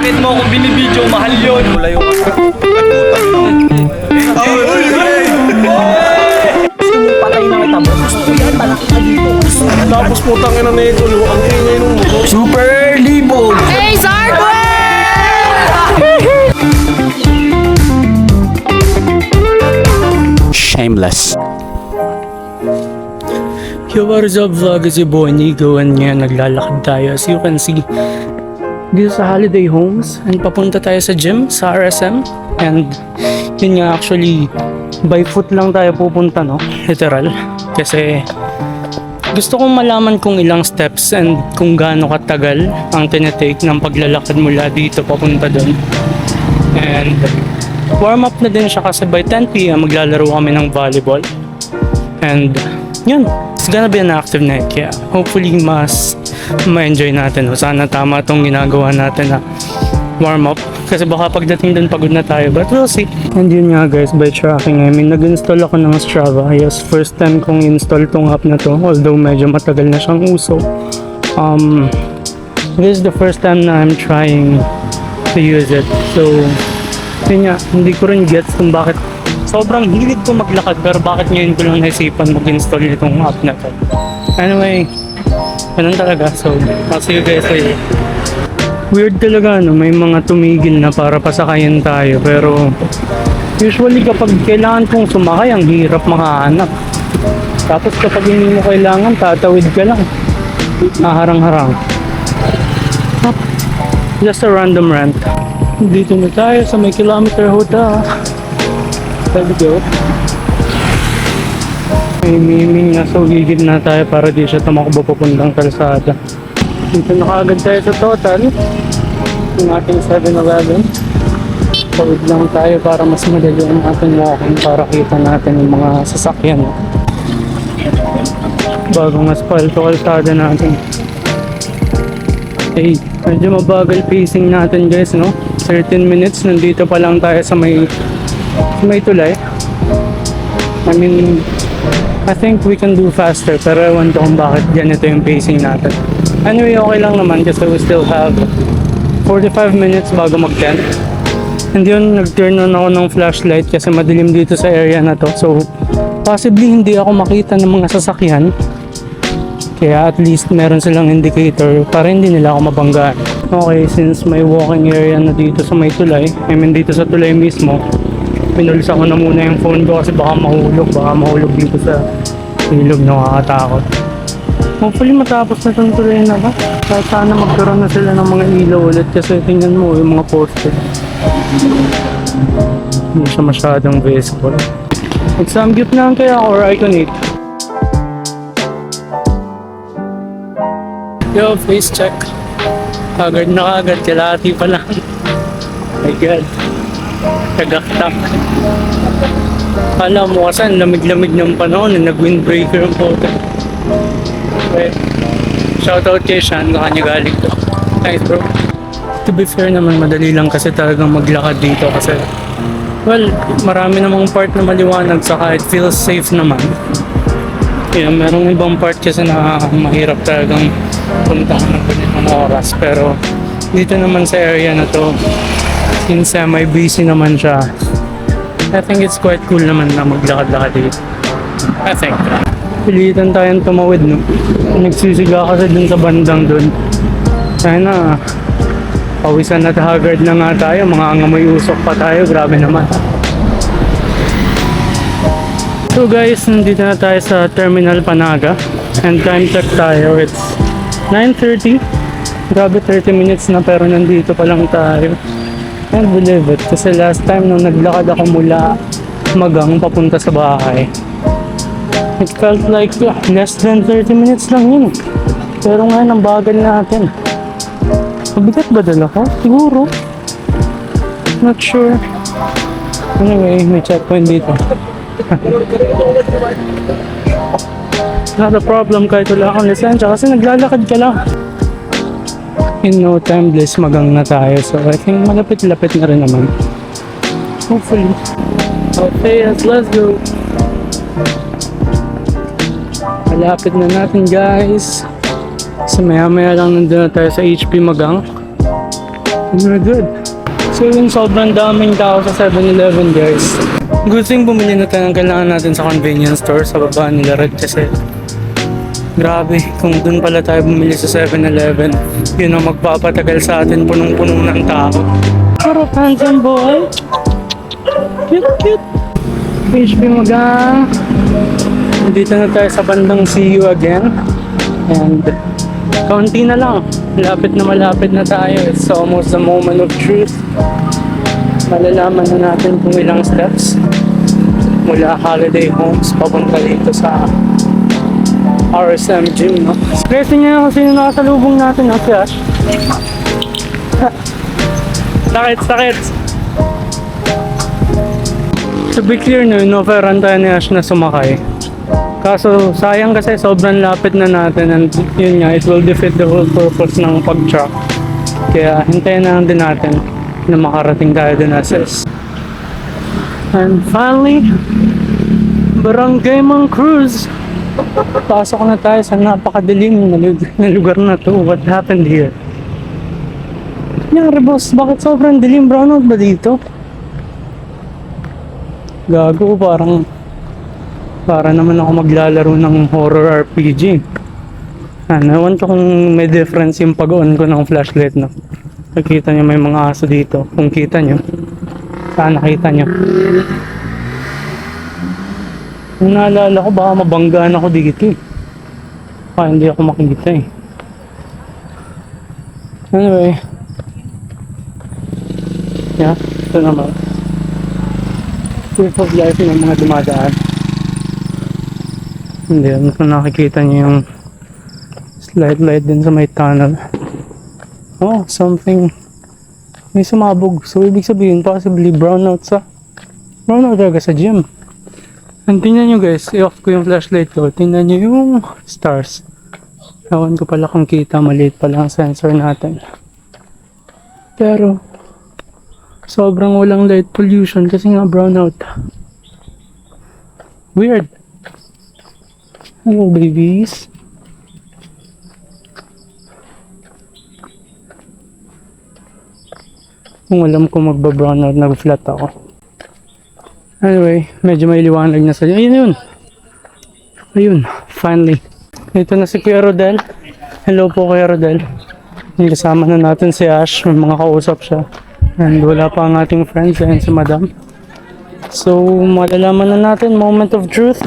bakit mo akong binibidyo? Mahal yun. Layo ka. Patay na kita mo. Gusto ko yan, malaki ka dito. Tapos putang ina na ito, ang ingay nung motor. Super libog. Hey, Zargo! Shameless. Yo, what is up vlog? It's your boy Nico and ngayon naglalakad tayo. As you can see, dito sa Holiday Homes and papunta tayo sa gym, sa RSM. And yun nga, actually by foot lang tayo pupunta, no? Literal. Kasi gusto kong malaman kung ilang steps and kung gaano katagal ang tinetake ng paglalakad mula dito papunta doon. And warm up na din siya kasi by 10 PM maglalaro kami ng volleyball. And yun, it's gonna be an active night kaya hopefully mas ma-enjoy natin. Sana tama tong ginagawa natin na warm up kasi baka pagdating dun pagod na tayo, but we'll see. And yun nga guys, by tracking, I mean nag-install ako ng Strava. Yes, first time kong install tong app na to, although medyo matagal na siyang uso. This is the first time na I'm trying to use it, so yun nga, hindi ko rin gets kung bakit sobrang hilig ko maglakad pero bakit ngayon ko lang naisipan mag-install itong app na to. Anyway, ganun talaga. So, I'll see you guys later. Weird talaga, no? May mga tumigil na para pasakayin tayo pero usually kapag kailangan kong sumakay, ang hirap makahanap. Tapos kapag hindi mo kailangan, tatawid ka lang. Naharang-harang. Just a random rant. Dito na tayo sa may Kilometer Hotel. There we go. May miming na, so gigit na tayo para di siya tumakbo papuntang kalsada. Dito na kaagad tayo sa Total. Yung ating 7-Eleven. Tawid lang tayo para mas madali ang ating walking para kita natin yung mga sasakyan. Bagong asfalto kalsada natin. Hey, medyo mabagal pacing natin guys, no? 13 minutes, nandito pa lang tayo sa may tulay. I mean, I think we can do faster pero ewan ko kung bakit ganito yung pacing natin. Anyway, okay lang naman kasi we still have 45 minutes bago mag-10. And yun, nag-turn on ako ng flashlight kasi madilim dito sa area na to. So, possibly hindi ako makita ng mga sasakyan. Kaya at least meron silang indicator para hindi nila ako mabanggaan. Okay, since may walking area na dito sa may tulay, I mean dito sa tulay mismo, pinulsa ko na muna yung phone ko kasi baka mahulog dito sa ilog, nakakatakot. Hopefully matapos na itong tulay na ba? Kahit sana magkaroon na sila ng mga ilaw ulit kasi tingnan mo yung mga poste. Hindi siya masyadong visible. Exam-gip na kaya or Iconate. Yo, face check. Agad na agad, kalahati pa lang. My God. Tagaktak. Kala mo kasi lamig-lamig ng panahon na nag-windbreaker ang photo. Okay. Shoutout kay Sean, kanya galing to. Nice bro. To be fair naman, madali lang kasi talagang maglakad dito kasi well, marami namang part na maliwanag saka it feels safe naman. Yeah, merong ibang part kasi na mahirap talagang punta ng ganitong oras pero dito naman sa area na to since may busy naman siya, I think it's quite cool naman na maglakad-lakad dito. I think pilitan tayong tumawid, no? Nagsisiga kasi dun sa bandang dun. Sana pawisan at haggard na nga tayo, mga angamoy usok pa tayo, grabe naman. So guys, nandito na tayo sa Terminal Panaga and time check tayo, it's 9:30. Grabe, 30 minutes na pero nandito pa lang tayo. Can't believe it kasi last time nung naglakad ako mula Magang papunta sa bahay, it felt like less than 30 minutes lang yun. Pero ngayon ang bagal natin. Mabigat ba dala ko? Siguro. Not sure. Anyway, may checkpoint dito. Not a problem kahit wala akong lisensya kasi naglalakad ka lang. In no time, bless Magang na tayo. So I think malapit-lapit na rin naman. Hopefully. Okay, let's go. Malapit na natin guys. So maya-maya lang nandun na tayo sa HP Magang. And we're good. So yung sobrang daming tao sa 7-Eleven guys. Good thing bumili na tayo ng kailangan natin sa convenience store sa baba nila Red kasi grabe, kung dun pala tayo bumili sa 7-Eleven, yun ang magpapatagal sa atin, punong-puno ng tao. Sarap, handsome boy. Cute, cute. HP Magang. Dito na tayo sa bandang see you again. And kaunti na lang. Malapit na tayo. It's almost the moment of truth. Malalaman na natin kung ilang steps mula holiday homes papunta dito sa RSM gym, no? Guys, niya ako sino nakasalubong natin, no? Si Ash. Sakit. To be clear, no, ino-offeran tayo ni Ash na sumakay. Kaso, sayang kasi sobrang lapit na natin and yun nga, it will defeat the whole purpose ng pag-truck. Kaya, hintayin na lang din natin na makarating tayo din assess. And finally, Barangay Mang Cruz. Pasok na tayo sa napakadilim na lugar na to. What happened here? Nangyari boss, bakit sobrang dilim? Brownout ba dito? Gago, para naman ako maglalaro ng horror RPG. Ewan ko kung may difference yung pag-on ko ng flashlight, no? Nakita nyo may mga aso dito. Kung kita nyo, sana nakita nyo. Kung naalala ko, baka mabanggaan ako dito eh. Hindi ako makikita eh. Anyway. Yeah, ito naman. Proof of life ng mga dumadaan. Hindi, kung nakikita niyo yung slight light din sa may tunnel. Oh, something. May sumabog. So, ibig sabihin, possibly brownout talaga sa gym. And tingnan nyo guys, i-off ko yung flashlight ko. Tingnan nyo yung stars. Ewan ko pala kung kita, maliit pala ang sensor natin. Pero, sobrang walang light pollution kasi nga brownout. Weird. Hello babies. Kung alam ko magba-brownout, nag-flat ako. Anyway, medyo may liwanag na sa dyan. Ayun, finally. Ito na si Kuya Rodel. Hello po Kuya Rodel. Kasama na natin si Ash. May mga kausap siya. And wala pa ang ating friends and si Madam. So, malalaman na natin. Moment of truth.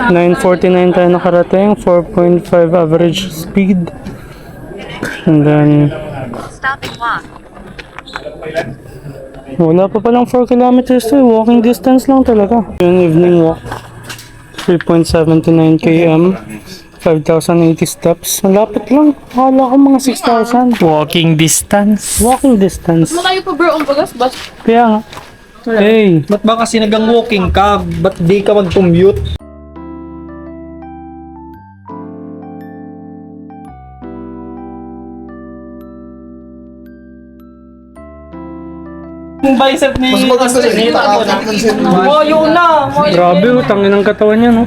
9:49 tayo nakarating. 4.5 average speed. And then Stop and walk. wala pa palang 4 kilometers to. Walking distance lang talaga. Yung evening walk. 3.79 km. 5,080 steps. Malapit lang. Akala ko mga 6,000. Walking distance. Walking distance. Malayo pa bro, ang bagas ba? Kaya nga. Hey, Ba't ba kasi nagang-walking ka? Ba't di ka mag-commute? Yung bicep ni... Mas maganda rin. Oh, yun na! grabe, utangin ang katawan niya, no?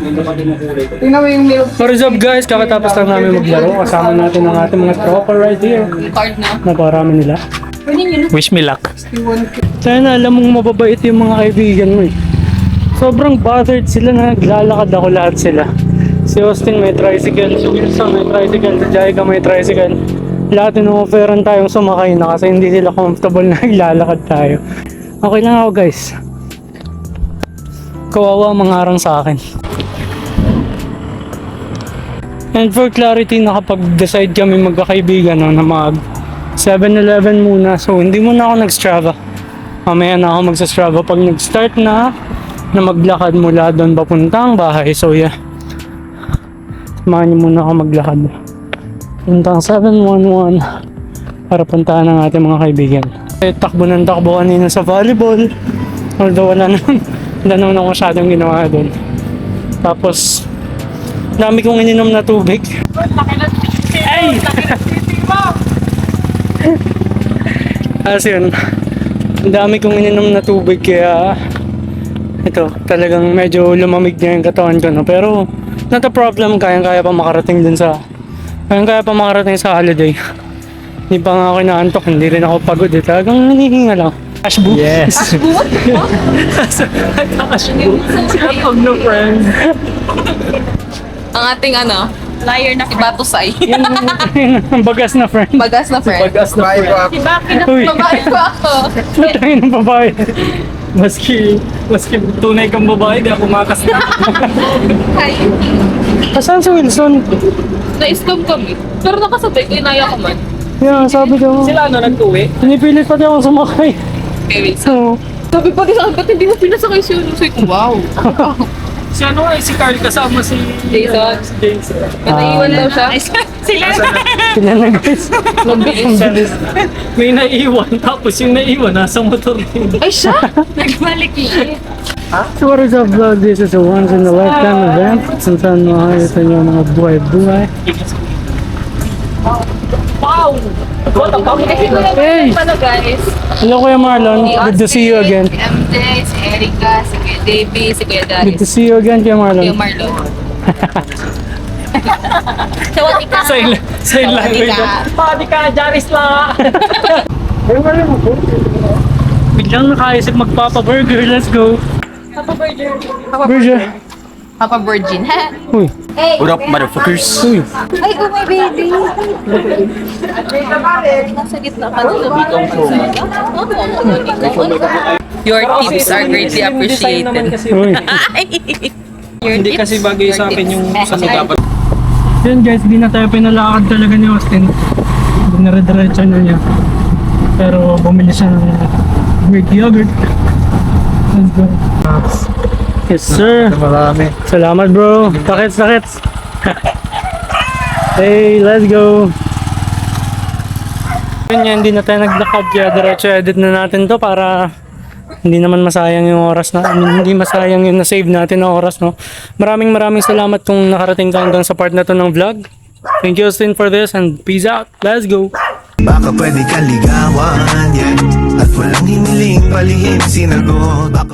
Tingnan mo yung milk What is up guys? Kakatapos lang namin maglaro. Kasama natin ang ating mga tropa right here. card na. Naparami nila. Pwede yun. Wish me luck. Sana alam mong mababait yung mga kaibigan mo eh. Sobrang bothered sila na naglalakad ako lahat sila. Si Austin may tricycle, si Wilson may tricycle, si Jaika may tricycle. Lahat ino-offeran tayong sumakay na kasi hindi sila comfortable na naglalakad tayo. Okay lang ako guys. Kawawa mangarang sa akin. And for clarity, nakapag-decide kami magkakaibigan no, na mag 7-Eleven muna. So hindi muna ako nag-Strava. Mamaya na ako magsa-Strava pag nag-start na maglakad mula doon papuntang bahay. So yeah. Samahan niyo muna ako maglakad. Puntang 711 para puntahan ng ating mga kaibigan. Takbo ng takbo kanina sa volleyball. Although wala naman ako masyadong ginawa doon. Tapos, dami kong ininom na tubig. Ay! As yun, ang dami kong ininom na tubig kaya ito, talagang medyo lumamig na yung katawan ko. No? Pero, not a problem, kaya pa makarating dun sa holiday. Hindi pa nga ako inaantok, hindi rin ako pagod eh. Talagang hinihinga lang. Ashbu? Yes. Pag no friend. Ang ating liar na ibatusay. Yan ang bagas na friend. Bagas na friend. Bagas na friend. Uy, Babae ko ako. putangin ng babae. Maski tunay kang babae, di ako makas na. Hi. Asan si Wilson? Na-scam kami. Pero nakasabay ko, inaya ko man. Yeah, sabi ko. Sila nag-uwi? Pinipilit pati akong sumakay. Okay, wait. So, Sabi pa din sa akin, ba't hindi mo pinasakay si Uno? Sabi ko, wow. Si si Carl kasama si Jason. Jason. Naiiwan daw siya. Sila sila na guys. may naiwan, tapos yung naiwan nasa motor din. Ay, siya? Nagbalik yun. So what is up vlog? This is a once in a lifetime event. Kung saan makakita nyo ang mga buhay-buhay. Wow! What the fuck? Hey! Paano guys? Hello Kuya Marlon. Good to see you again. Si MJ, si Erica, si Kuya Davey, si Kuya Good to Darius. see you again Kuya Kuya Marlon. Marlon. Sawati ka. Sign language. Pati ka, Jaris la! Biglang nakaisip magpapa-burger. Let's go. Burger. Papa Virgin, ha? Uy. What up, motherfuckers? Uy. Ay, oh my baby. Nasa gitna ka na Your tips are greatly appreciated. Uy. Your Hindi tips, kasi bagay your sa akin tips. yung sa dapat. Yun guys, di na tayo pinalakad talaga ni Austin. Dinare-diretso na niya. Pero bumili siya ng Greek yogurt. Let's go. Yes sir. Marami. Salamat bro. Takits. Hey, let's go. Yun yan, hindi na tayo naglakad kaya diretso edit na natin to para hindi naman masayang yung oras na, hindi masayang yung na-save natin na oras, no. Maraming salamat kung nakarating ka hanggang sa part na to ng vlog. Thank you Austin for this and peace out. Let's go. Baka pwede kang ligawan, yeah. At walang hiniling palihim sinagot. Baka